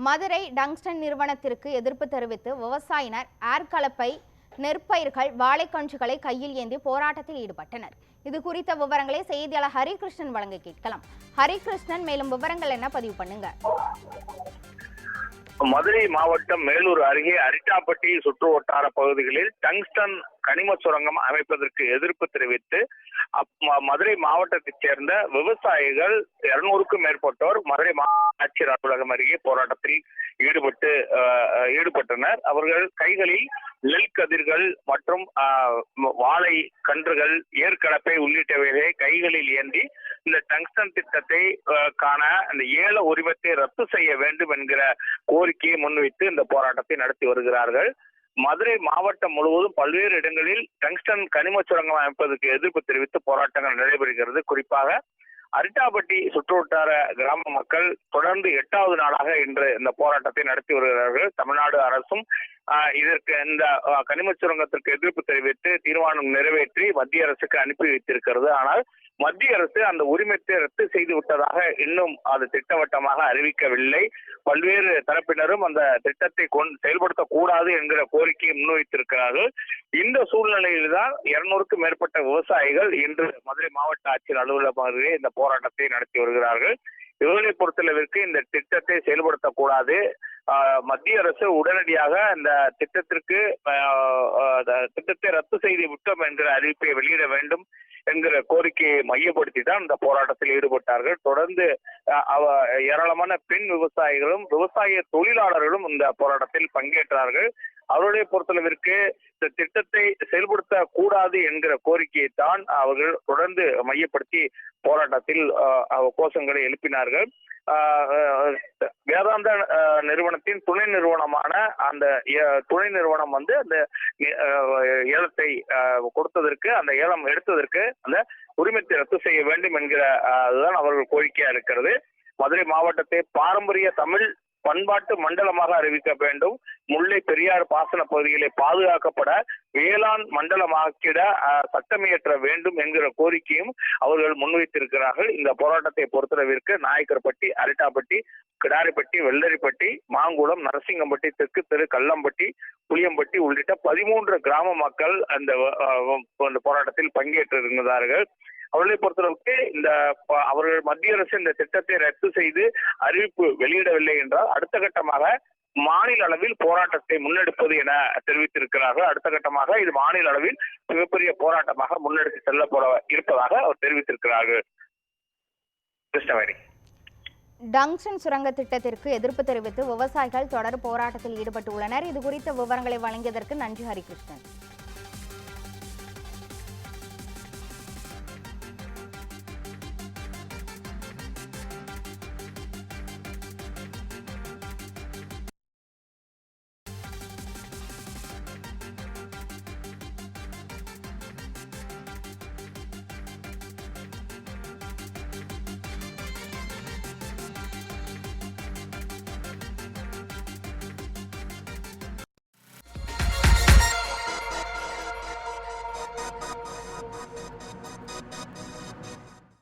Madurai tungsten நிறுவனத்திற்கு எதிர்ப்பு தெரிவித்து விவசாயினர் ஏர்கலப்பை, நெற்பயிர்கள், வாழைக்கன்றுகளை கையில் ஏந்தி போராட்டத்தில் ஈடுபட்டனர். இது குறித்த விவரங்களை செய்தியாளர் ஹரிகிருஷ்ணன் வழங்க கேட்கலாம். ஹரிகிருஷ்ணன், மேலும் விவரங்கள் என்ன பதிவு பண்ணுங்க. மதுரை மாவட்டம் மேலூர் அருகே அரிட்டாப்பட்டி சுற்று வட்டார பகுதிகளில் டங்ஸ்டன் கனிம சுரங்கம் அமைப்பதற்கு எதிர்ப்பு தெரிவித்து மதுரை மாவட்டத்தைச் சேர்ந்த விவசாயிகள் 200க்கும் மேற்பட்டோர் மதுரை மாவட்ட ஆட்சியர் அலுவலகம் அருகே போராட்டத்தில் ஈடுபட்டனர். அவர்கள் கைகளில் நெல் கதிர்கள் மற்றும் வாழை கன்றுகள், ஏற்கலப்பை உள்ளிட்டவைகளை கைகளில் ஏந்தி இந்த டங்ஸ்டன் திட்டத்தை காண அந்த ஏல உரிமத்தை ரத்து செய்ய வேண்டும் என்கிற கோரிக்கையை முன்வைத்து இந்த போராட்டத்தை நடத்தி வருகிறார்கள். மதுரை மாவட்டம் முழுவதும் பல்வேறு இடங்களில் டங்ஸ்டன் கனிம சுரங்கம் அமைப்பதற்கு எதிர்ப்பு தெரிவித்து போராட்டங்கள் நடைபெறுகிறது. குறிப்பாக அரிட்டாப்பட்டி சுற்றுவட்டார கிராம மக்கள் தொடர்ந்து 8வது நாளாக இன்று இந்த போராட்டத்தை நடத்தி வருகிறார்கள். தமிழ்நாடு அரசும் இதற்கு இந்த கனிம சுரங்கத்திற்கு எதிர்ப்பு தெரிவித்து தீர்மானம் நிறைவேற்றி மத்திய அரசுக்கு அனுப்பி வைத்திருக்கிறது. ஆனால் மத்திய அரசு அந்த உரிமத்தை ரத்து செய்து விட்டதாக இன்னும் அது திட்டவட்டமாக அறிவிக்கவில்லை. பல்வேறு தரப்பினரும் அந்த திட்டத்தை செயல்படுத்தக்கூடாது என்கிற கோரிக்கையை முன்வைத்திருக்கிறார்கள். இந்த சூழ்நிலையில்தான் 200க்கும் மேற்பட்ட விவசாயிகள் இன்று மதுரை மாவட்ட ஆட்சியர் அலுவலகத்திலே இந்த போராட்டத்தை நடத்தி வருகிறார்கள். இவர்களை பொறுத்தளவிற்கு இந்த திட்டத்தை செயல்படுத்தக்கூடாது, மத்திய அரசு உடனடியாக இந்த திட்டத்தை ரத்து செய்து விட்டோம் என்கிற அறிவிப்பை வெளியிட வேண்டும் என்கிற கோரிக்கையை மையப்படுத்தி தான் இந்த போராட்டத்தில் ஈடுபட்டார்கள். தொடர்ந்து ஏராளமான பெண் விவசாயிகளும் விவசாய தொழிலாளர்களும் இந்த போராட்டத்தில் பங்கேற்றார்கள். அவருடைய பொறுத்தளவிற்கு இந்த திட்டத்தை செயல்படுத்த கூடாது என்கிற கோரிக்கையை தான் அவர்கள் தொடர்ந்து மையப்படுத்தி போராட்டத்தில் கோஷங்களை எழுப்பினார்கள். வேதாந்தா நிறுவனத்தின் துணை நிறுவனமான அந்த துணை நிறுவனம் அந்த ஏலத்தை கொடுத்ததற்கு, அந்த ஏலம் எடுத்ததற்கு அந்த உரிமத்தை ரத்து செய்ய வேண்டும் என்கிற அதுதான் அவர்கள் கோரிக்கையா இருக்கிறது. மதுரை மாவட்டத்தை பாரம்பரிய தமிழ் பண்பாட்டு மண்டலமாக அறிவிக்க வேண்டும், முல்லை பெரியாறு பாசன பகுதிகளை பாதுகாக்கப்பட வேளாண் மண்டலமாக்கிட சட்டமியற்ற வேண்டும் என்கிற கோரிக்கையும் அவர்கள் முன்வைத்திருக்கிறார்கள். இந்த போராட்டத்தை பொறுத்தளவிற்கு நாயக்கர்பட்டி, அரிட்டாப்பட்டி, கிடாரிப்பட்டி, வெள்ளரிப்பட்டி, மாங்குளம், நரசிங்கம்பட்டி, தெற்கு தெரு, கல்லம்பட்டி, புளியம்பட்டி உள்ளிட்ட 13 கிராம மக்கள் அந்த போராட்டத்தில் பங்கேற்றிருந்தார்கள். அவர்களை பொறுத்தளவுக்கு அவர்கள் மத்திய அரசு இந்த திட்டத்தை ரத்து செய்து அறிவிப்பு வெளியிடவில்லை என்றால் அடுத்த கட்டமாக மாநில அளவில் போராட்டத்தை முன்னெடுப்பது என தெரிவித்திருக்கிறார்கள். அடுத்த கட்டமாக இது மாநில அளவில் மிகப்பெரிய போராட்டமாக முன்னெடுத்து செல்லப்பட இருப்பதாக அவர் தெரிவித்திருக்கிறார்கள். கிருஷ்ணவேணி. டங்ஸ்டன் சுரங்க திட்டத்திற்கு எதிர்ப்பு தெரிவித்து விவசாயிகள் தொடர் போராட்டத்தில் ஈடுபட்டுள்ளனர். இது குறித்த விவரங்களை வழங்கியதற்கு நன்றி ஹரிகிருஷ்ணன்.